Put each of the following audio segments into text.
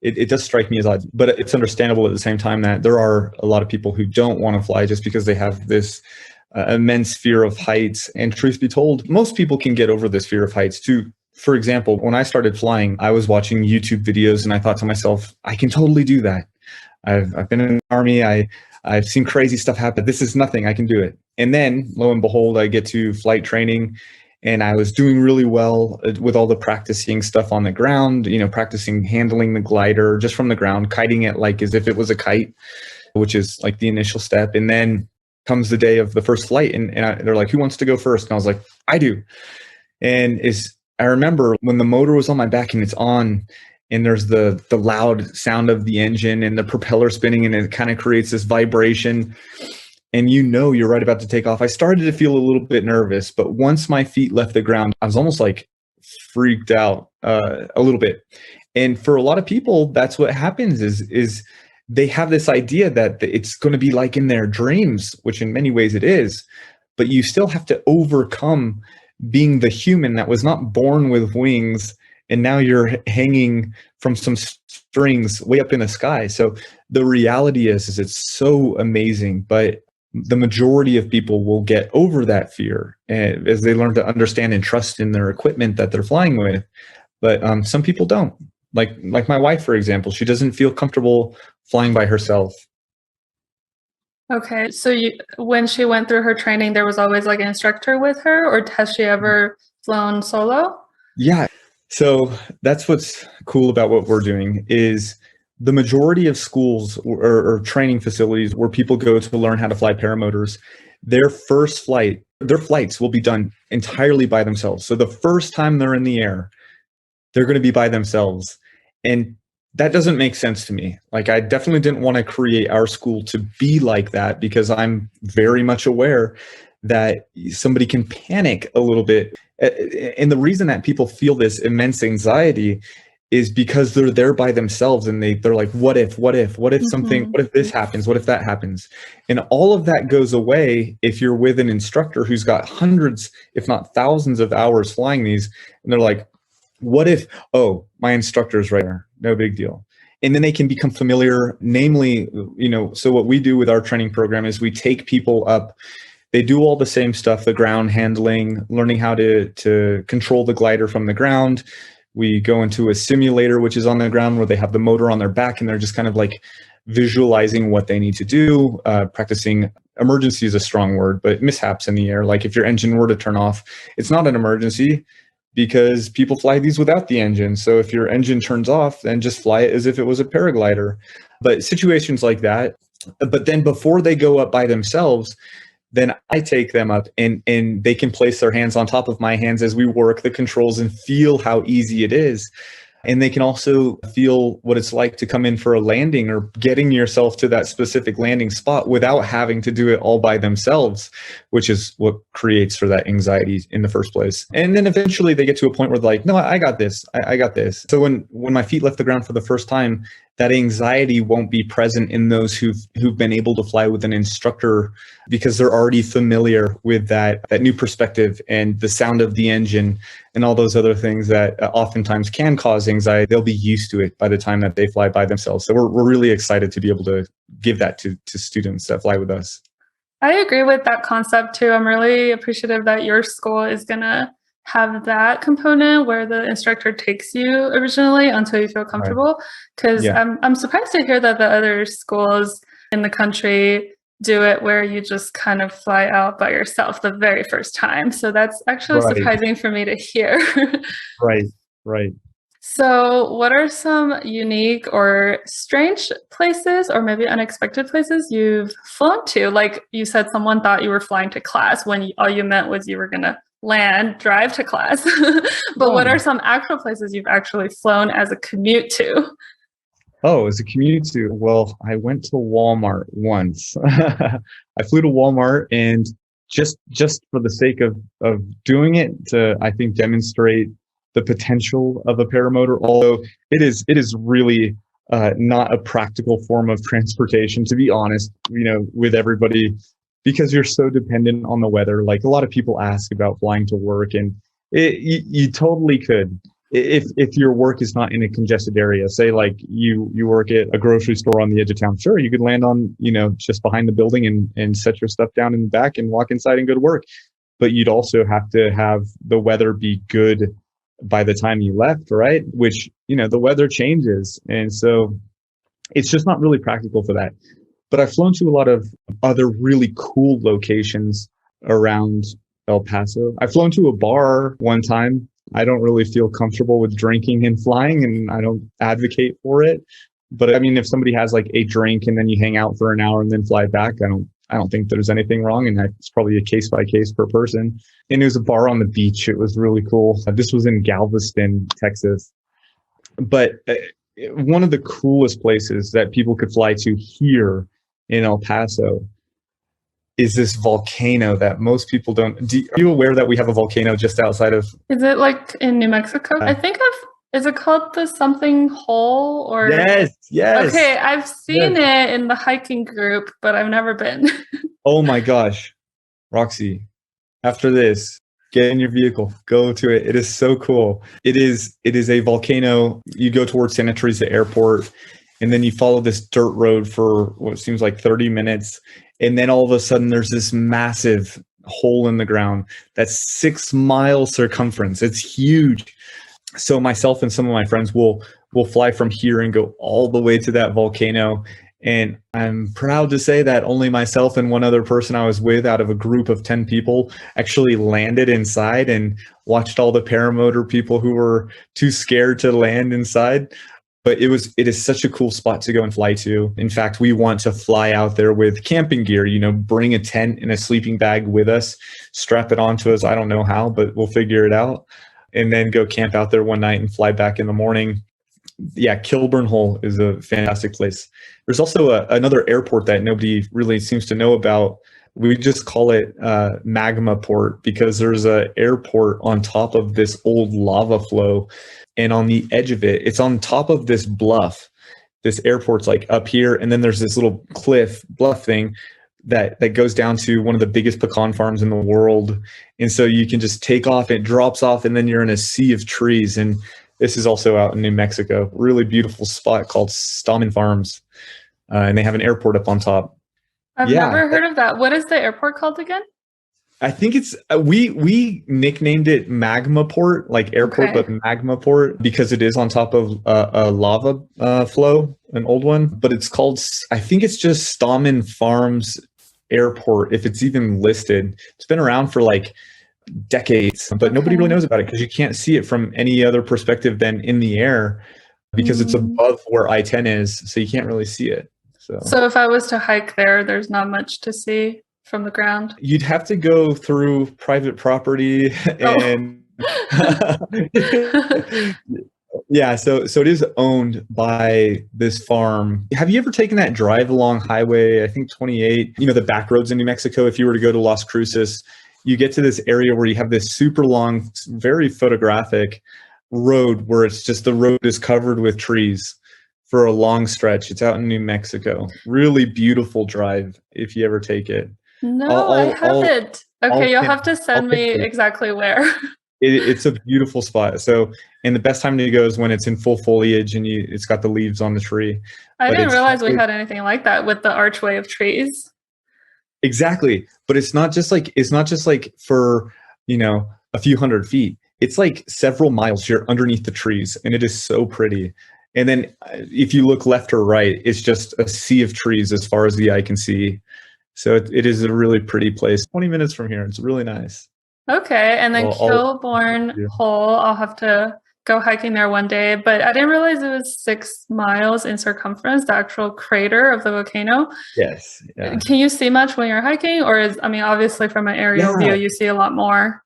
it does strike me as odd, but it's understandable at the same time that there are a lot of people who don't want to fly just because they have this immense fear of heights. And truth be told, most people can get over this fear of heights too. For example, when I started flying, I was watching YouTube videos and I thought to myself, I can totally do that. I've been in the Army. I've seen crazy stuff happen. This is nothing. I can do it. And then lo and behold, I get to flight training and I was doing really well with all the practicing stuff on the ground, practicing handling the glider just from the ground, kiting it like as if it was a kite, which is like the initial step. And then comes the day of the first flight and they're like, who wants to go first? And I was like, I do. And I remember when the motor was on my back and it's on and there's the loud sound of the engine and the propeller spinning and it kind of creates this vibration and you're right about to take off. I started to feel a little bit nervous, but once my feet left the ground, I was almost like freaked out a little bit. And for a lot of people, that's what happens is they have this idea that it's going to be like in their dreams, which in many ways it is, but you still have to overcome being the human that was not born with wings and now you're hanging from some strings way up in the sky. So the reality is it's so amazing, but the majority of people will get over that fear as they learn to understand and trust in their equipment that they're flying with. But some people don't. Like my wife, for example, she doesn't feel comfortable flying by herself. Okay, so when she went through her training, there was always like an instructor with her, or has she ever flown solo? Yeah, so that's what's cool about what we're doing is the majority of schools or training facilities where people go to learn how to fly paramotors, their flights will be done entirely by themselves. So the first time they're in the air, they're going to be by themselves. And that doesn't make sense to me. Like, I definitely didn't want to create our school to be like that because I'm very much aware that somebody can panic a little bit. And the reason that people feel this immense anxiety is because they're there by themselves and they're like, what if something, what if this happens? What if that happens? And all of that goes away if you're with an instructor who's got hundreds, if not thousands of hours flying these. And they're like, what if, my instructor's right there, no big deal. And then they can become familiar, namely, so what we do with our training program is we take people up. They do all the same stuff, the ground handling, learning how to control the glider from the ground. We go into a simulator, which is on the ground where they have the motor on their back and they're just kind of like visualizing what they need to do, practicing. Emergency is a strong word, but mishaps in the air. Like if your engine were to turn off, it's not an emergency because people fly these without the engine. So if your engine turns off, then just fly it as if it was a paraglider. But situations like that. But then before they go up by themselves, then I take them up and they can place their hands on top of my hands as we work the controls and feel how easy it is. And they can also feel what it's like to come in for a landing or getting yourself to that specific landing spot without having to do it all by themselves, which is what creates for that anxiety in the first place. And then eventually they get to a point where they're like, no, I got this. I got this. So when my feet left the ground for the first time, that anxiety won't be present in those who've been able to fly with an instructor because they're already familiar with that new perspective and the sound of the engine and all those other things that oftentimes can cause anxiety. They'll be used to it by the time that they fly by themselves. So we're really excited to be able to give that to students that fly with us. I agree with that concept too. I'm really appreciative that your school is going to have that component where the instructor takes you originally until you feel comfortable. Because I'm surprised to hear that the other schools in the country do it where you just kind of fly out by yourself the very first time. So that's actually surprising for me to hear. Right. So what are some unique or strange places or maybe unexpected places you've flown to? Like you said, someone thought you were flying to class when all you meant was you were going to drive to class. But what are some actual places you've actually flown as a commute to? As a commute to, well, I went to Walmart once. I flew to Walmart and just for the sake of doing it to, I think, demonstrate the potential of a paramotor, although it is really not a practical form of transportation, to be honest, with everybody, because you're so dependent on the weather. Like a lot of people ask about flying to work and you totally could. if your work is not in a congested area, say like you work at a grocery store on the edge of town, sure, you could land on, just behind the building and set your stuff down in the back and walk inside and go to work. But you'd also have to have the weather be good by the time you left, right? Which, the weather changes. And so it's just not really practical for that. But I've flown to a lot of other really cool locations around El Paso. I've flown to a bar one time. I don't really feel comfortable with drinking and flying, and I don't advocate for it. But I mean, if somebody has like a drink and then you hang out for an hour and then fly back, I don't think there's anything wrong. And it's probably a case by case per person. And it was a bar on the beach. It was really cool. This was in Galveston, Texas. But one of the coolest places that people could fly to here in El Paso is this volcano that most people don't. Are you aware that we have a volcano just outside of? Is it like in New Mexico? I think is it called the something hole or? Yes. Okay, I've seen it in the hiking group, but I've never been. Oh my gosh, Roxy, after this, get in your vehicle, go to it. It is so cool. It is a volcano. You go towards Santa Teresa Airport, and then you follow this dirt road for what seems like 30 minutes. And then all of a sudden there's this massive hole in the ground that's 6 mile circumference. It's huge. So myself and some of my friends will fly from here and go all the way to that volcano. And I'm proud to say that only myself and one other person I was with out of a group of 10 people actually landed inside and watched all the paramotor people who were too scared to land inside. But it is such a cool spot to go and fly to. In fact, we want to fly out there with camping gear, bring a tent and a sleeping bag with us, strap it onto us. I don't know how, but we'll figure it out. And then go camp out there one night and fly back in the morning. Yeah, Kilburn Hole is a fantastic place. There's also another airport that nobody really seems to know about. We just call it Magma Port because there's an airport on top of this old lava flow. And on the edge of it, it's on top of this bluff. This airport's like up here. And then there's this little bluff thing that goes down to one of the biggest pecan farms in the world. And so you can just take off, it drops off, and then you're in a sea of trees. And this is also out in New Mexico. Really beautiful spot called Stauman Farms. And they have an airport up on top. I've never heard of that. What is the airport called again? I think it's we nicknamed it Magma Port, like airport, but Magma Port because it is on top of a lava flow, an old one. But it's called, I think it's just Stauman Farms Airport, if it's even listed. It's been around for like decades, but nobody really knows about it because you can't see it from any other perspective than in the air because it's above where I-10 is, so you can't really see it. So if I was to hike there, there's not much to see from the ground. You'd have to go through private property and yeah, so it is owned by this farm. Have you ever taken that drive along Highway, I think 28, the back roads in New Mexico? If you were to go to Las Cruces, you get to this area where you have this super long, very photographic road where it's just the road is covered with trees for a long stretch. It's out in New Mexico. Really beautiful drive if you ever take it. No, I haven't. Okay, you'll have to send me exactly where. It's a beautiful spot. So, and the best time to go is when it's in full foliage and it's got the leaves on the tree. I didn't realize we had anything like that with the archway of trees. Exactly. But it's not just like for, a few hundred feet. It's like several miles. You're underneath the trees and it is so pretty. And then if you look left or right, it's just a sea of trees as far as the eye can see. So it is a really pretty place. 20 minutes from here. It's really nice. Okay. And then Kilburn Hole, I'll have to go hiking there one day. But I didn't realize it was 6 miles in circumference, the actual crater of the volcano. Yes. Yeah. Can you see much when you're hiking? Or obviously from an aerial view, you see a lot more.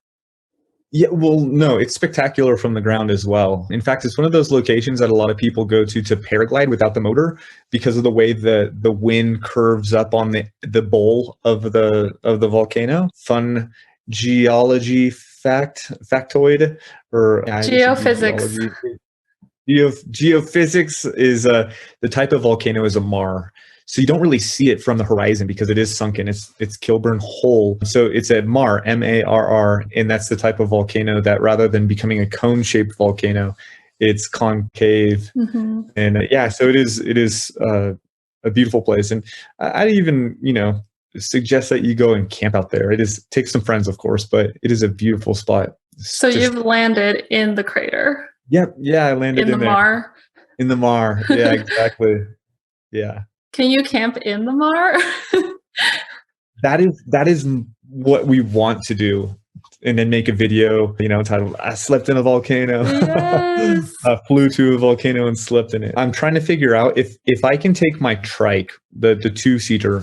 Yeah, well, no, it's spectacular from the ground as well. In fact, it's one of those locations that a lot of people go to paraglide without the motor because of the way the wind curves up on the bowl of the volcano. Fun geology factoid or geophysics. Geophysics is the type of volcano is a maar. So you don't really see it from the horizon because it is sunken. It's Kilburn Hole. So it's a Marr, M-A-R-R, and that's the type of volcano that rather than becoming a cone-shaped volcano, it's concave. Mm-hmm. And so it is a beautiful place. And I'd even, suggest that you go and camp out there. Take some friends, of course, but it is a beautiful spot. So you've landed in the crater. Yep. Yeah, I landed in the Marr. In the Marr. Yeah, exactly. Yeah. Can you camp in the Marr? That is what we want to do. And then make a video, titled, I slept in a volcano. Yes. I flew to a volcano and slept in it. I'm trying to figure out if I can take my trike, the two-seater,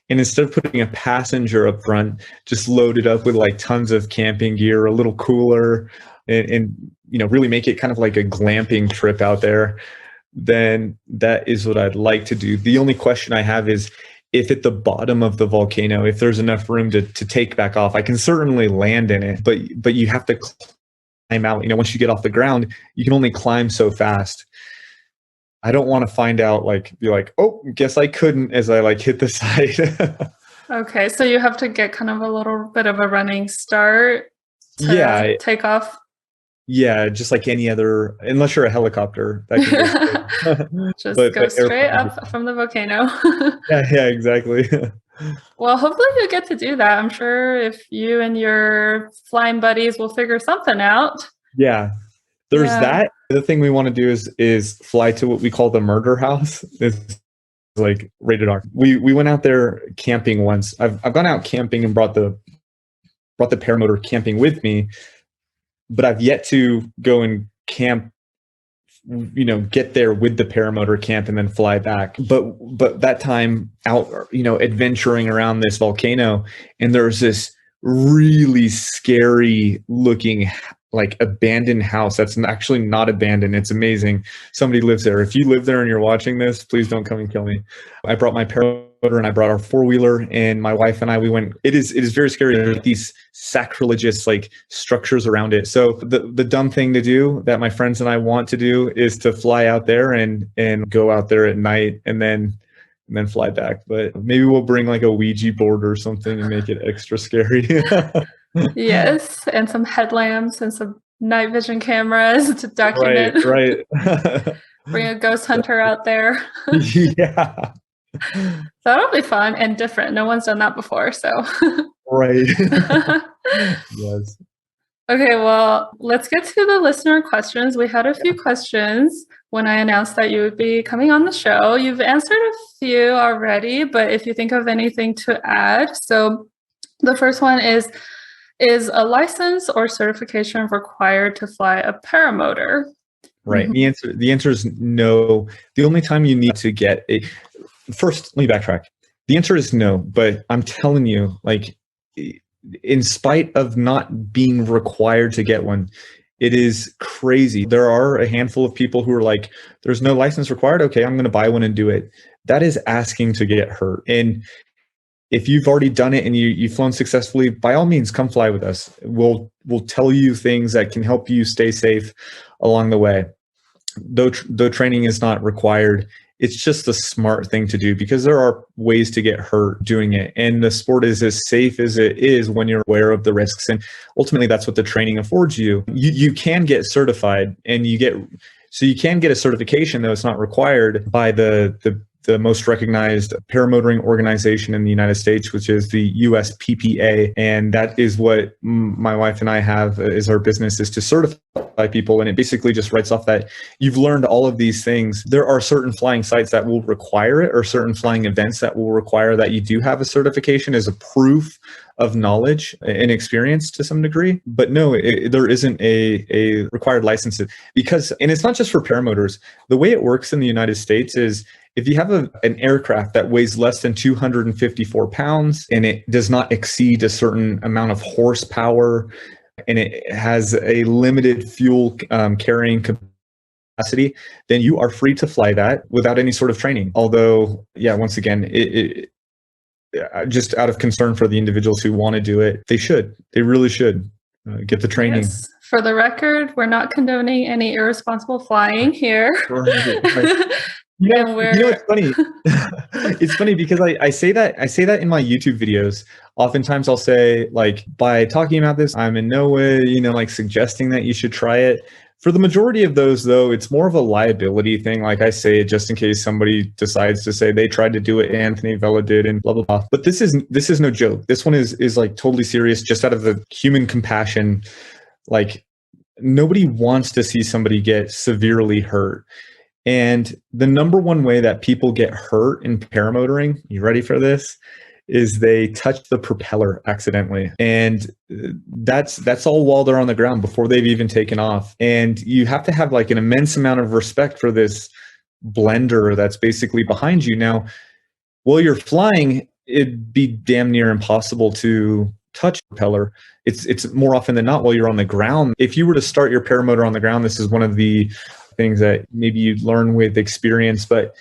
and instead of putting a passenger up front, just load it up with like tons of camping gear, a little cooler, and really make it kind of like a glamping trip out there. Then that is what I'd like to do. The only question I have is if at the bottom of the volcano, if there's enough room to take back off. I can certainly land in it, but you have to climb out. Once you get off the ground, you can only climb so fast. I don't want to find out, be like, oh, guess I couldn't, as I hit the side. Okay, so you have to get kind of a little bit of a running start to take off. Yeah, just like any other, unless you're a helicopter. That can just go straight up from the volcano. Yeah, exactly. Well, hopefully you'll get to do that. I'm sure if you and your flying buddies will figure something out. Yeah. There's that. The thing we want to do is fly to what we call the murder house. It's like rated R. We went out there camping once. I've gone out camping and brought the paramotor camping with me, but I've yet to go and camp, get there with the paramotor camp and then fly back. But that time out, adventuring around this volcano, and there's this really scary looking abandoned house that's actually not abandoned. It's amazing. Somebody lives there. If you live there and you're watching this, please don't come and kill me. I brought my paramotor and I brought our four-wheeler, and my wife and I, we went. It is very scary. There's these sacrilegious structures around it. So the dumb thing to do that my friends and I want to do is to fly out there and go out there at night and then fly back. But maybe we'll bring a Ouija board or something and make it extra scary. Yes, and some headlamps and some night vision cameras to document. Right. Bring a ghost hunter out there. Yeah. That'll be fun and different. No one's done that before, so. Right. Yes. Okay, well, let's get to the listener questions. We had a few questions when I announced that you would be coming on the show. You've answered a few already, but if you think of anything to add. So the first one is a license or certification required to fly a paramotor? Right. Mm-hmm. The answer is no. The only time you need to get first, let me backtrack. The answer is no, but I'm telling you, in spite of not being required to get one, it is crazy. There are a handful of people who are like, there's no license required. Okay, I'm going to buy one and do it. That is asking to get hurt. And if you've already done it and you've flown successfully, by all means, come fly with us. We'll tell you things that can help you stay safe along the way. Though training is not required, it's just a smart thing to do because there are ways to get hurt doing it. And the sport is as safe as it is when you're aware of the risks. And ultimately, that's what the training affords you. You can get certified and you can get a certification, though it's not required, by the most recognized paramotoring organization in the United States, which is the USPPA. And that is what my wife and I have as our business, is to certify people. And it basically just writes off that you've learned all of these things. There are certain flying sites that will require it, or certain flying events that will require that you do have a certification as a proof of knowledge and experience to some degree. But no, there isn't a required license because, and it's not just for paramotors. The way it works in the United States is if you have an aircraft that weighs less than 254 pounds and it does not exceed a certain amount of horsepower and it has a limited fuel carrying capacity, then you are free to fly that without any sort of training. Although, once again, it just out of concern for the individuals who want to do it, they really should get the training. Yes. For the record, we're not condoning any irresponsible flying here. Right. It's funny. It's funny because I say that in my YouTube videos. Oftentimes I'll say, like, by talking about this, I'm in no way, like, suggesting that you should try it. For the majority of those, though, it's more of a liability thing. Like I say it just in case somebody decides to say they tried to do it, Anthony Vella did, and blah, blah, blah. But this is no joke. This one is like totally serious, just out of the human compassion. Like, nobody wants to see somebody get severely hurt. And the number one way that people get hurt in paramotoring, you ready for this, is they touch the propeller accidentally. And that's all while they're on the ground before they've even taken off. And you have to have like an immense amount of respect for this blender that's basically behind you. Now, while you're flying, it'd be damn near impossible to touch the propeller. It's more often than not while you're on the ground. If you were to start your paramotor on the ground, this is one of the things that maybe you learn with experience, but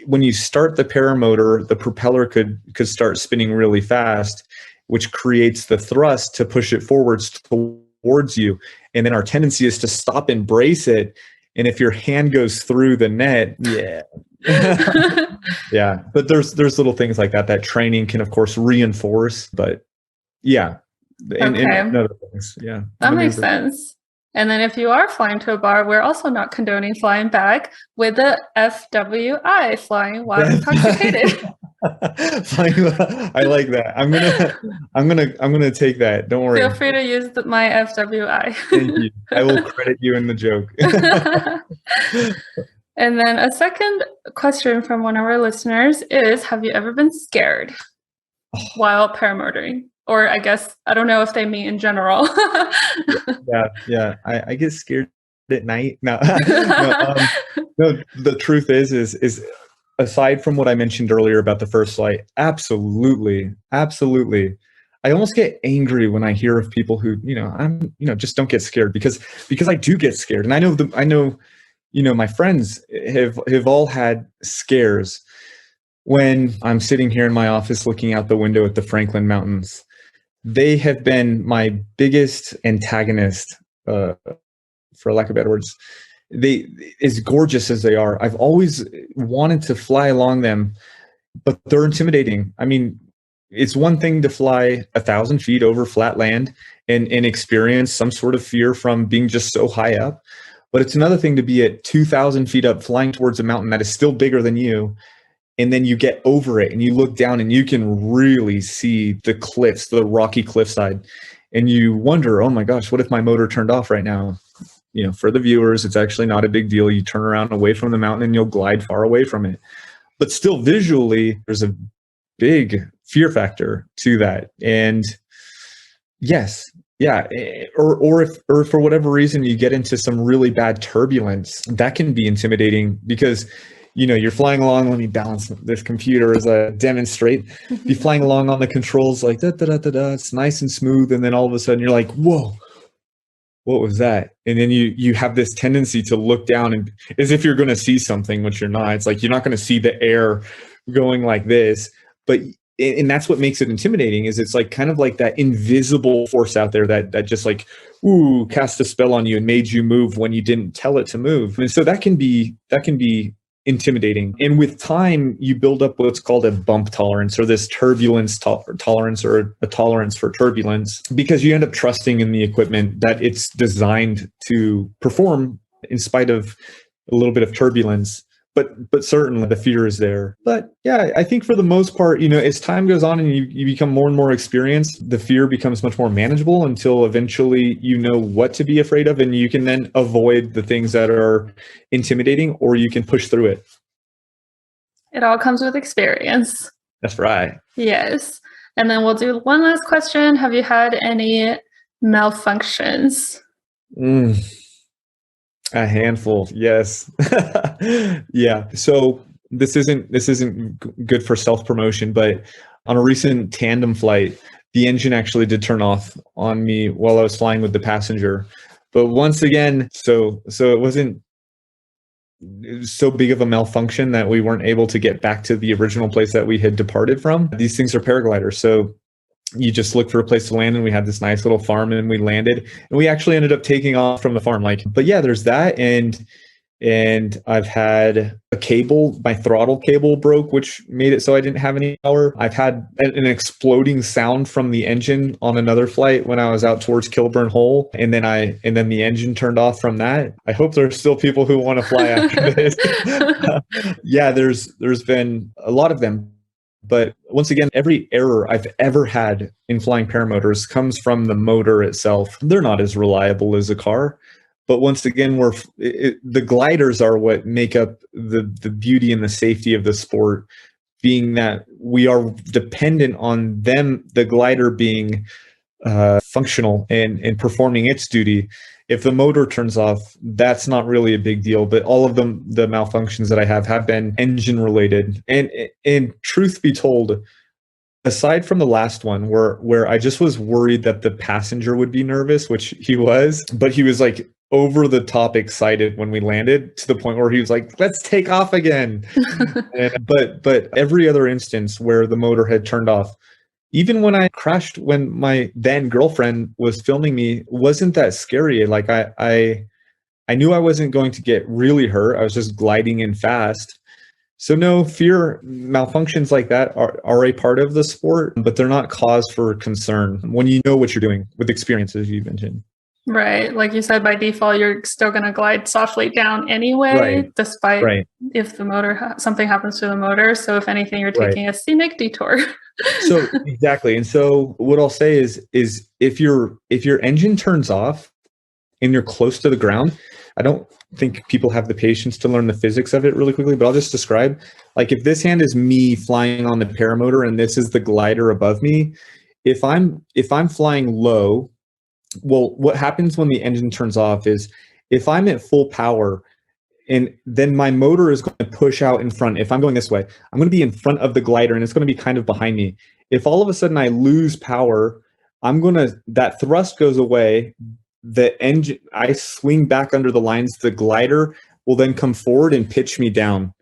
when you start the paramotor, the propeller could start spinning really fast, which creates the thrust to push it forwards towards you. And then our tendency is to stop and brace it. And if your hand goes through the net, yeah. But there's little things like that training can, of course, reinforce. But yeah, and other things, yeah. That makes sense. And then if you are flying to a bar, we're also not condoning flying back with the FWI, flying while intoxicated. I like that. I'm gonna take that. Don't worry. Feel free to use my FWI. Thank you. I will credit you in the joke. And then a second question from one of our listeners is, have you ever been scared while paramotoring? Or I guess, I don't know if they mean in general. Yeah. I get scared at night. No, no. The truth is aside from what I mentioned earlier about the first flight, absolutely. I almost get angry when I hear of people who, just don't get scared because I do get scared. And I know, my friends have all had scares when I'm sitting here in my office looking out the window at the Franklin Mountains. They have been my biggest antagonist, for lack of better words. As gorgeous as they are, I've always wanted to fly along them, but they're intimidating. I mean, it's one thing to fly 1,000 feet over flat land and experience some sort of fear from being just so high up, but it's another thing to be at 2,000 feet up flying towards a mountain that is still bigger than you. And then you get over it and you look down and you can really see the cliffs, the rocky cliffside. And you wonder, oh my gosh, what if my motor turned off right now? For the viewers, it's actually not a big deal. You turn around away from the mountain and you'll glide far away from it. But still visually, there's a big fear factor to that. And yes, yeah. Or if for whatever reason you get into some really bad turbulence, that can be intimidating because you're flying along. Let me balance this computer as I demonstrate. Be flying along on the controls like da da da da da. It's nice and smooth, and then all of a sudden you're like, "Whoa, what was that?" And then you have this tendency to look down and as if you're going to see something, which you're not. It's like you're not going to see the air going like this, and that's what makes it intimidating. Is it's like kind of like that invisible force out there that just like cast a spell on you and made you move when you didn't tell it to move. And so that can be intimidating. And with time, you build up what's called a bump tolerance, or this turbulence tolerance, or a tolerance for turbulence, because you end up trusting in the equipment that it's designed to perform in spite of a little bit of turbulence. But certainly the fear is there. But yeah, I think for the most part, as time goes on and you become more and more experienced, the fear becomes much more manageable until eventually you know what to be afraid of, and you can then avoid the things that are intimidating, or you can push through it. It all comes with experience. That's right. Yes. And then we'll do one last question. Have you had any malfunctions? A handful, yes. Yeah. So this isn't good for self-promotion, but on a recent tandem flight, the engine actually did turn off on me while I was flying with the passenger. But once again, so it wasn't so big of a malfunction that we weren't able to get back to the original place that we had departed from. These things are paragliders, so you just look for a place to land, and we had this nice little farm, and we landed, and we actually ended up taking off from the farm. But yeah, there's that. And And I've had a cable, my throttle cable broke, which made it so I didn't have any power. I've had an exploding sound from the engine on another flight when I was out towards Kilburn Hole. And then the engine turned off from that. I hope there's still people who want to fly after this. Yeah, there's been a lot of them. But once again, every error I've ever had in flying paramotors comes from the motor itself. They're not as reliable as a car. But once again, the gliders are what make up the beauty and the safety of the sport, being that we are dependent on them, the glider being functional and performing its duty. If the motor turns off, that's not really a big deal. But all of them, the malfunctions that I have been engine related. And truth be told, aside from the last one where I just was worried that the passenger would be nervous, which he was, but he was like over the top excited when we landed to the point where he was like, let's take off again. But every other instance where the motor had turned off, even when I crashed, when my then girlfriend was filming me, wasn't that scary. Like I knew I wasn't going to get really hurt. I was just gliding in fast. So no, fear malfunctions like that are a part of the sport, but they're not cause for concern when you know what you're doing with experience, as you mentioned. Right. Like you said, by default, you're still going to glide softly down anyway, despite if the motor, something happens to the motor. So if anything, you're taking a scenic detour. So exactly. And so what I'll say is if your engine turns off and you're close to the ground, I don't think people have the patience to learn the physics of it really quickly, but I'll just describe, like, if this hand is me flying on the paramotor and this is the glider above me, if I'm flying low, well, what happens when the engine turns off is if I'm at full power and then my motor is going to push out in front. If I'm going this way, I'm going to be in front of the glider and it's going to be kind of behind me. If all of a sudden I lose power, that thrust goes away. The engine, I swing back under the lines, the glider will then come forward and pitch me down.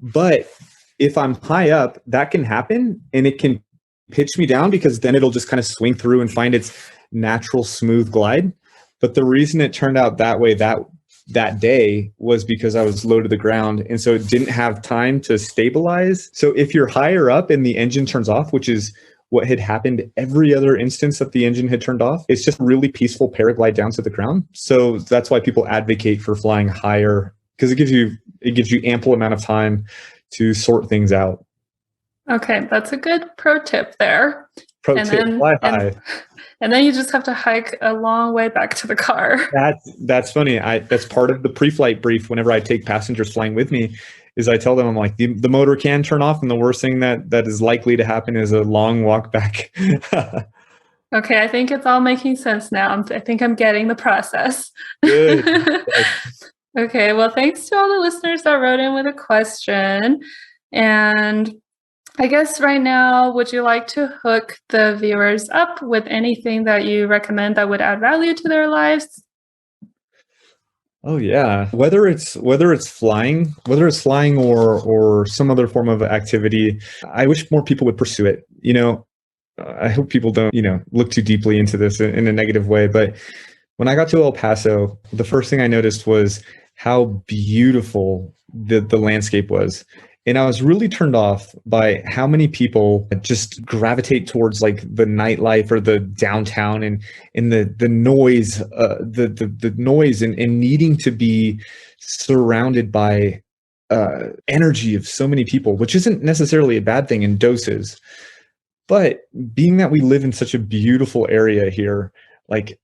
But if I'm high up, that can happen and it can pitch me down because then it'll just kind of swing through and find its natural smooth glide. But the reason it turned out that way that day was because I was low to the ground, and so it didn't have time to stabilize. So if you're higher up and the engine turns off, which is what had happened every other instance that the engine had turned off, it's just really peaceful paraglide down to the ground. So that's why people advocate for flying higher, because it gives you ample amount of time to sort things out. Okay, that's a good pro tip there. Fly high. And then you just have to hike a long way back to the car. That's funny. That's part of the pre-flight brief. Whenever I take passengers flying with me, is I tell them, I'm like, the motor can turn off, and the worst thing that is likely to happen is a long walk back. Okay, I think it's all making sense now. I think I'm getting the process. Good. Okay, well, thanks to all the listeners that wrote in with a question. And I guess right now, would you like to hook the viewers up with anything that you recommend that would add value to their lives? Oh yeah, whether it's flying or some other form of activity, I wish more people would pursue it. I hope people don't, look too deeply into this in a negative way. But when I got to El Paso, the first thing I noticed was how beautiful the landscape was. And I was really turned off by how many people just gravitate towards like the nightlife or the downtown and the noise, the noise and needing to be surrounded by energy of so many people, which isn't necessarily a bad thing in doses. But being that we live in such a beautiful area here, like,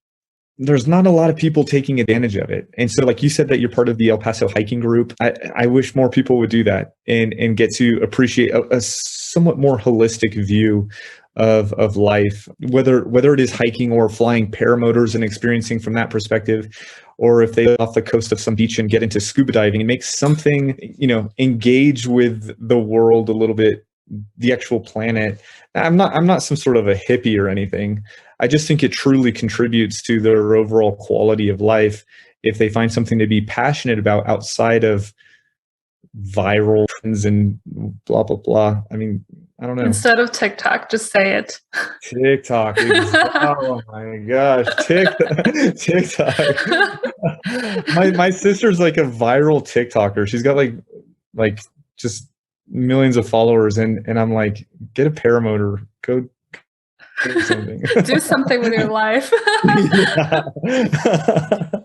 there's not a lot of people taking advantage of it. And so, like you said, that you're part of the El Paso hiking group. I wish more people would do that and get to appreciate a somewhat more holistic view of life, whether it is hiking or flying paramotors and experiencing from that perspective, or if they off the coast of some beach and get into scuba diving and make something, engage with the world a little bit, the actual planet. I'm not some sort of a hippie or anything. I just think it truly contributes to their overall quality of life if they find something to be passionate about outside of viral trends and blah, blah, blah. I mean, I don't know. Instead of TikTok, just say it. TikTok. Oh my gosh. TikTok. My sister's like a viral TikToker. She's got like just millions of followers, and I'm like, get a paramotor, go do something. Do something with your life.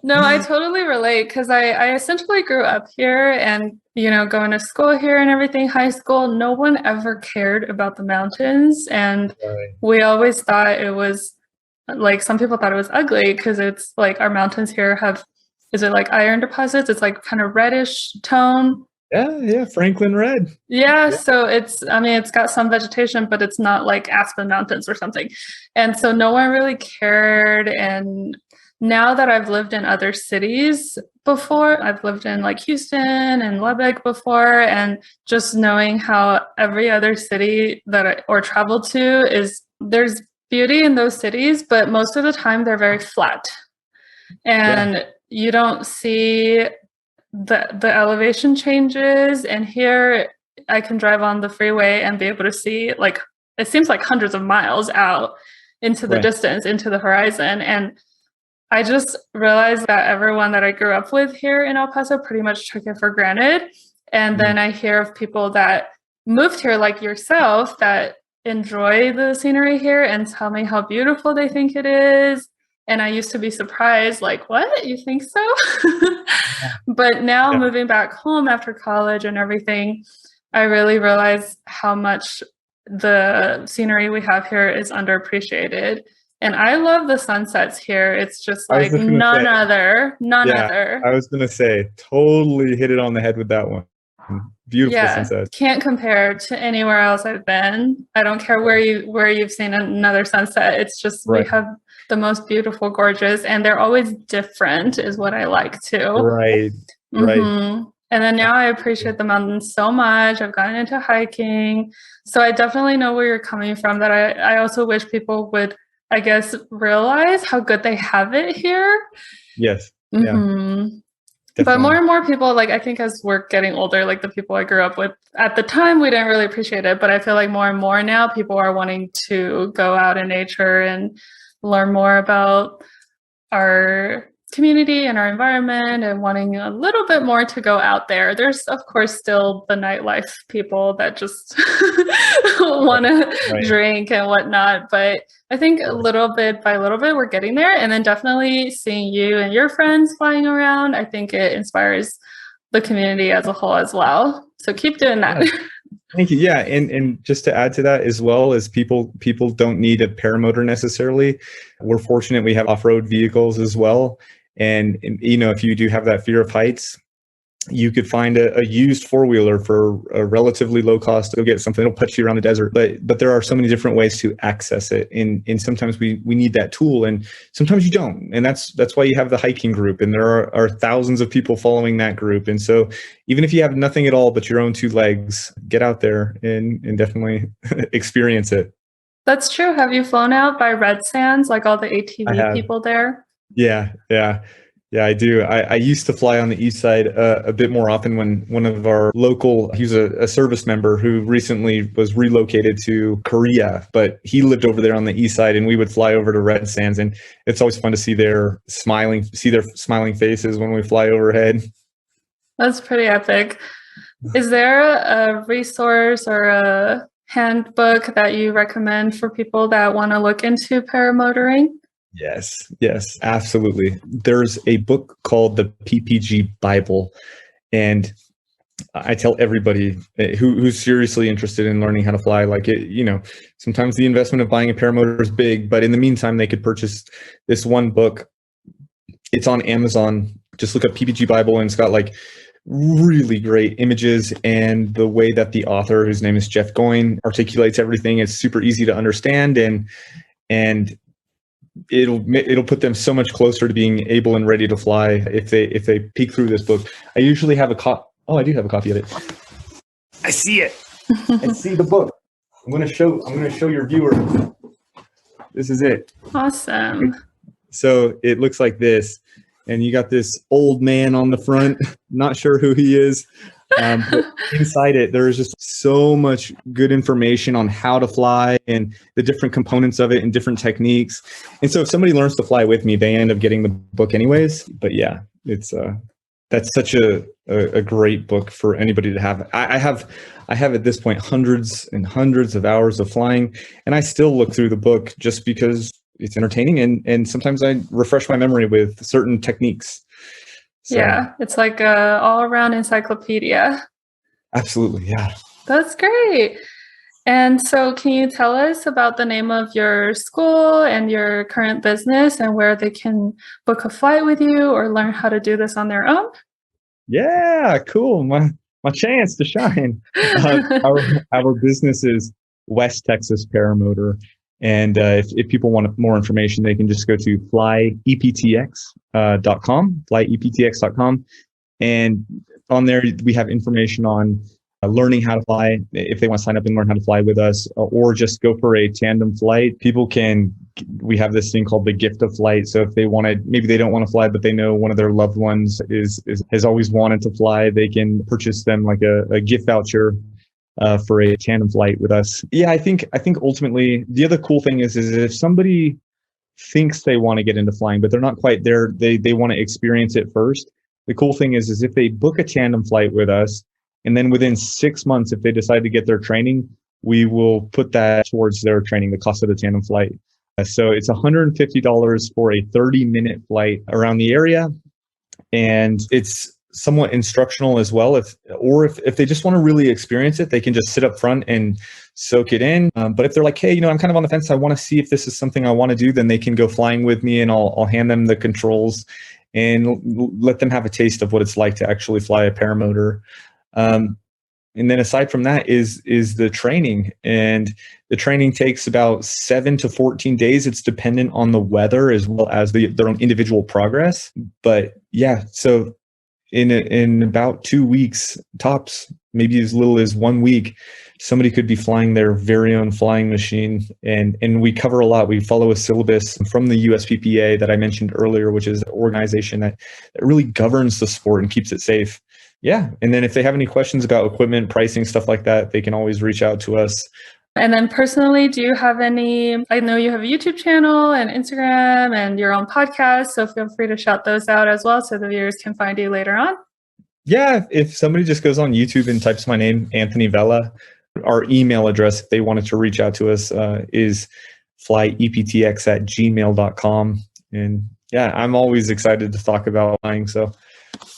No, I totally relate because I essentially grew up here and, going to school here and everything, high school, no one ever cared about the mountains. And we always thought it was like, some people thought it was ugly because it's like our mountains here is it like iron deposits? It's like kind of reddish tone. Yeah, Franklin red. Yeah, so it's got some vegetation, but it's not like Aspen Mountains or something. And so no one really cared. And now that I've lived in other cities before, I've lived in like Houston and Lubbock before, and just knowing how every other city or travel to there's beauty in those cities, but most of the time they're very flat. And you don't see the elevation changes. And here I can drive on the freeway and be able to see, like, it seems like hundreds of miles out into the distance, into the horizon. And I just realized that everyone that I grew up with here in El Paso pretty much took it for granted. And then I hear of people that moved here like yourself that enjoy the scenery here and tell me how beautiful they think it is. And I used to be surprised, like, what? You think so? But now moving back home after college and everything, I really realize how much the scenery we have here is underappreciated. And I love the sunsets here. It's just like none other. I was going to say, totally hit it on the head with that one. Beautiful sunsets. Can't compare to anywhere else I've been. I don't care where you've seen another sunset. It's just we have the most beautiful, gorgeous, and they're always different is what I like too. Right. And then now I appreciate the mountains so much. I've gotten into hiking. So I definitely know where you're coming from, that I also wish people would, I guess, realize how good they have it here. Yes. Yeah. But more and more people, like, I think as we're getting older, like the people I grew up with at the time, we didn't really appreciate it. But I feel like more and more now people are wanting to go out in nature and learn more about our community and our environment and wanting a little bit more to go out there. There's, of course, still the nightlife people that just want to drink and whatnot. But I think little bit by little bit, we're getting there. And then definitely seeing you and your friends flying around, I think it inspires the community as a whole as well. So keep doing that. Thank you. Yeah. And just to add to that, as well as people don't need a paramotor necessarily. We're fortunate we have off-road vehicles as well. And if you do have that fear of heights, you could find a used four-wheeler for a relatively low cost. Go get something that'll put you around the desert. But there are so many different ways to access it. And sometimes we need that tool, and sometimes you don't. And that's why you have the hiking group, and there are thousands of people following that group. And so even if you have nothing at all but your own two legs, get out there and definitely experience it. That's true. Have you flown out by Red Sands, like all the ATV people there? Yeah, I do. I used to fly on the east side a bit more often when one of our local, he was a service member who recently was relocated to Korea, but he lived over there on the east side, and we would fly over to Red Sands, and it's always fun to see their smiling faces when we fly overhead. That's pretty epic. Is there a resource or a handbook that you recommend for people that want to look into paramotoring? Yes, absolutely. There's a book called the PPG Bible, and I tell everybody who's seriously interested in learning how to fly, like sometimes the investment of buying a paramotor is big, but in the meantime, they could purchase this one book. It's on Amazon. Just look up PPG Bible, and it's got like really great images, and the way that the author, whose name is Jeff Goyne, articulates everything, it's super easy to understand, and it'll put them so much closer to being able and ready to fly if they peek through this book. I usually have a copy. Oh, I do have a copy of it. I see it. I see the book. I'm going to show your viewer. This is it. Awesome. So it looks like this, and you got this old man on the front. Not sure who he is. But inside it, there is just so much good information on how to fly and the different components of it and different techniques. And so if somebody learns to fly with me, they end up getting the book anyways. But yeah, It's that's such a great book for anybody to have. I have at this point hundreds and hundreds of hours of flying, and I still look through the book just because it's entertaining, and sometimes I refresh my memory with certain techniques. So, yeah, it's like a all-around encyclopedia. Absolutely, yeah. That's great. And so can you tell us about the name of your school and your current business and where they can book a flight with you or learn how to do this on their own? Yeah, cool. My chance to shine. Our business is West Texas Paramotor. And if people want more information, they can just go to flyeptx.com, flyeptx.com. And on there, we have information on learning how to fly, if they want to sign up and learn how to fly with us, or just go for a tandem flight. We have this thing called the gift of flight. So if they maybe they don't want to fly, but they know one of their loved ones has always wanted to fly, they can purchase them like a gift voucher for a tandem flight with us. Yeah, I think ultimately the other cool thing is if somebody thinks they want to get into flying, but they're not quite there, they want to experience it first. The cool thing is if they book a tandem flight with us, and then within 6 months, if they decide to get their training, we will put that towards their training, the cost of the tandem flight. So it's $150 for a 30-minute flight around the area. And it's somewhat instructional as well. If they just want to really experience it, they can just sit up front and soak it in. But if they're like, hey, I'm kind of on the fence, I want to see if this is something I want to do, then they can go flying with me and I'll hand them the controls and let them have a taste of what it's like to actually fly a paramotor. And then aside from that is the training, and the training takes about 7 to 14 days. It's dependent on the weather as well as their own individual progress. But yeah, so in about 2 weeks tops, maybe as little as 1 week, somebody could be flying their very own flying machine. And we cover a lot. We follow a syllabus from the USPPA that I mentioned earlier, which is an organization that really governs the sport and keeps it safe. Yeah. And then if they have any questions about equipment, pricing, stuff like that, they can always reach out to us. And then personally, do you have I know you have a YouTube channel and Instagram and your own podcast, so feel free to shout those out as well so the viewers can find you later on. Yeah. If somebody just goes on YouTube and types my name, Anthony Vella, our email address, if they wanted to reach out to us, is flyeptx@gmail.com. And yeah, I'm always excited to talk about flying. So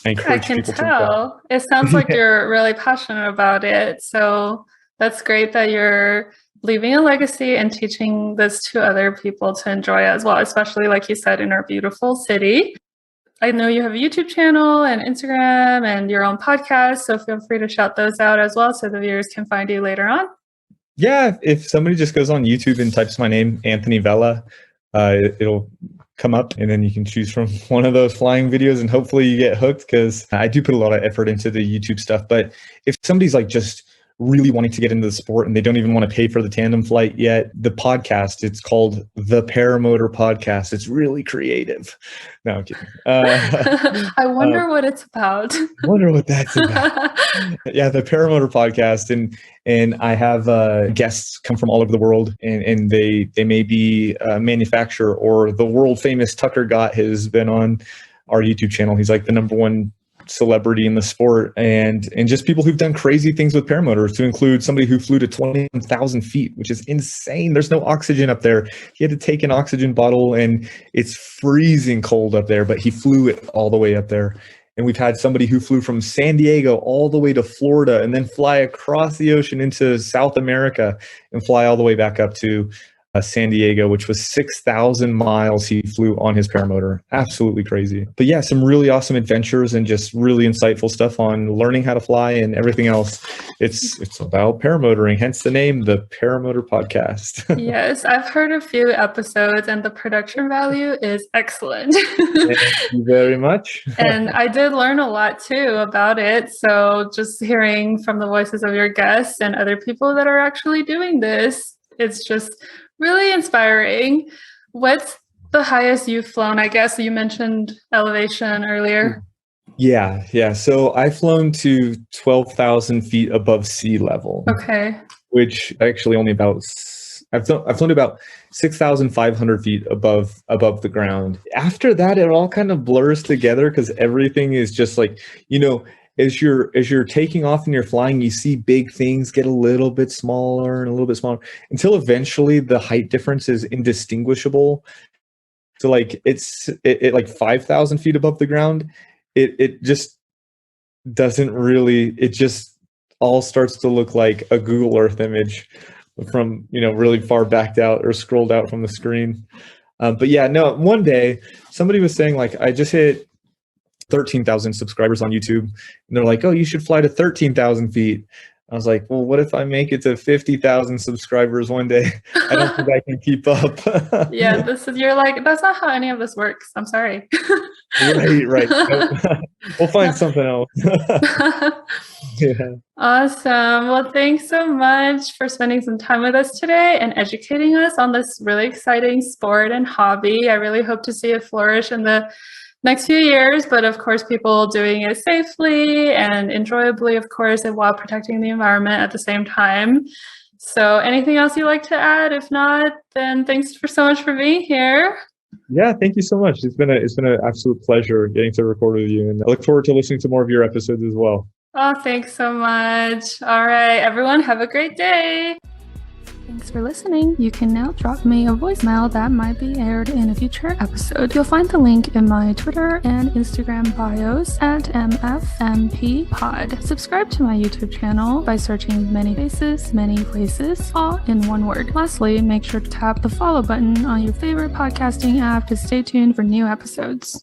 I can tell. It sounds like you're really passionate about it. So that's great that you're leaving a legacy and teaching this to other people to enjoy as well, especially like you said, in our beautiful city. I know you have a YouTube channel and Instagram and your own podcast, so feel free to shout those out as well so the viewers can find you later on. Yeah, if somebody just goes on YouTube and types my name, Anthony Vella, it'll come up, and then you can choose from one of those flying videos, and hopefully you get hooked, because I do put a lot of effort into the YouTube stuff. But if somebody's like just really wanting to get into the sport and they don't even want to pay for the tandem flight yet, the podcast, it's called the Paramotor Podcast. It's really creative. No, I'm kidding. I wonder what it's about. Wonder what that's about. Yeah, the Paramotor Podcast, and I have guests come from all over the world, and they may be a manufacturer, or the world famous Tucker Gott has been on our YouTube channel. He's like the #1 celebrity in the sport, and just people who've done crazy things with paramotors, to include somebody who flew to 21,000 feet, which is insane. There's no oxygen up there. He had to take an oxygen bottle, and it's freezing cold up there, but he flew it all the way up there. And we've had somebody who flew from San Diego all the way to Florida and then fly across the ocean into South America and fly all the way back up to San Diego, which was 6,000 miles he flew on his paramotor. Absolutely crazy. But yeah, some really awesome adventures and just really insightful stuff on learning how to fly and everything else. It's about paramotoring, hence the name, the Paramotor Podcast. Yes, I've heard a few episodes, and the production value is excellent. Thank you very much. And I did learn a lot too about it. So just hearing from the voices of your guests and other people that are actually doing this, it's just really inspiring. What's the highest you've flown? I guess you mentioned elevation earlier. Yeah. So I've flown to 12,000 feet above sea level. Okay. Which actually only about I've flown about 6,500 feet above the ground. After that, it all kind of blurs together because everything is just like, as you're taking off and you're flying, you see big things get a little bit smaller and a little bit smaller until eventually the height difference is indistinguishable. So like it like 5,000 feet above the ground, it just doesn't really, it just all starts to look like a Google Earth image from, really far backed out or scrolled out from the screen. But yeah, no, one day somebody was saying like, I just hit 13,000 subscribers on YouTube. And they're like, oh, you should fly to 13,000 feet. I was like, well, what if I make it to 50,000 subscribers one day? I don't think I can keep up. Yeah, you're like, that's not how any of this works. I'm sorry. Right. We'll find something else. Yeah. Awesome. Well, thanks so much for spending some time with us today and educating us on this really exciting sport and hobby. I really hope to see it flourish in the next few years, but of course, people doing it safely and enjoyably, of course, and while protecting the environment at the same time. So anything else you'd like to add? If not, then thanks so much for being here. Yeah, thank you so much. It's been an absolute pleasure getting to record with you, and I look forward to listening to more of your episodes as well. Oh, thanks so much. All right, everyone, have a great day. Thanks for listening. You can now drop me a voicemail that might be aired in a future episode. You'll find the link in my Twitter and Instagram bios at MFMP Pod. Subscribe to my YouTube channel by searching Many Faces, Many Places, all in one word. Lastly, make sure to tap the follow button on your favorite podcasting app to stay tuned for new episodes.